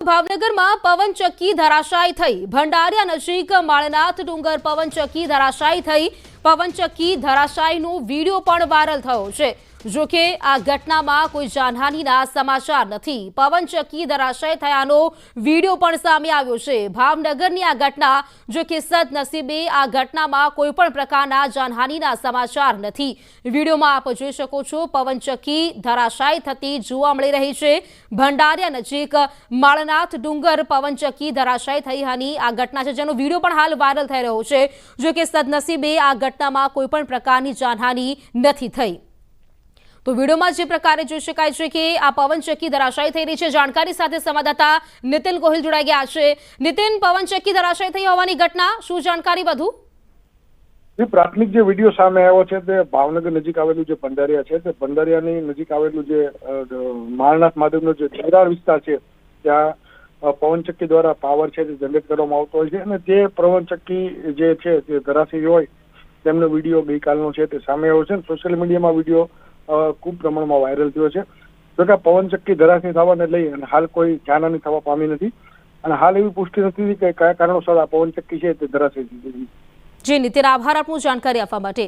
ભાવનગરમાં પવનચક્કી ધરાશાયી થઈ ભંડારિયા નજીક માળનાથ ડુંગર પવનચક્કી ધરાશાયી થઈ પવનચક્કી ધરાશાયીનો વિડીયો પણ વાયરલ થયો છે। જો કે આ ઘટનામાં કોઈ જાનહાનિના સમાચાર નથી। પવનચક્કી ધરાશાયી થયાનો વિડીયો પણ સામે આવ્યો છે। ભાવનગરની આ ઘટના જો કે સદનસીબે આ ઘટનામાં કોઈ પણ પ્રકારના જાનહાનિના સમાચાર નથી। વિડીયોમાં આપ જોઈ શકો છો પવનચક્કી ધરાશાયી થતી જોવા મળી રહી છે। ભંડારિયા નજીક માળનાથ ડુંગર પવનચક્કી ધરાશાયી થઈ હોવાની આ ઘટના છે, જેનો વિડીયો પણ હાલ વાયરલ થઈ રહ્યો છે। જો કે સદનસીબે આ ઘટનામાં કોઈ પણ પ્રકારની જાનહાનિ નથી થઈ। तो वीडियो में जे प्रकारे જોઈ શકાય છે કે આ પવનચક્કી ધરાશાયી થઈ રહી છે। જાણકારી સાથે સંવાદદાતા નિતિન ગોહિલ જોડાઈ ગયા છે। નિતિન, પવનચક્કી ધરાશાયી થઈ હોવાની ઘટના, શું જાણકારી વધુ? પ્રાથમિક જે વિડીયો સામે આવ્યો છે તે ભાવનગર નજીક આવેલું જે ભંડારિયા છે તે ભંડારિયાની નજીક આવેલું જે માળનાથ મહાદેવનો જે ડુંગરાળ વિસ્તાર છે ત્યાં પવનચક્કી દ્વારા પાવર છે તે જનરેટ કરવામાં આવતો હોય છે અને તે પવનચક્કી જે છે તે ધરાશાયી હોય તેમનો વિડીયો ગઈકાલનો છે તે સામે આવ્યો છે। સોશિયલ મીડિયામાં વિડીયો ખૂબ પ્રમાણમાં વાયરલ થયો છે। જોકે પવનચક્કી ધરાશાયી થવાને લઈ અને હાલ કોઈ જાનહાનિ થવા પામી નથી અને હાલ એવી પુષ્ટિ નથી કે કયા કારણોસર આ પવનચક્કી છે તે ધરાશાયી થઈ ગઈ। જી નિતિન, આભાર આપનું જાણકારી આપવા માટે।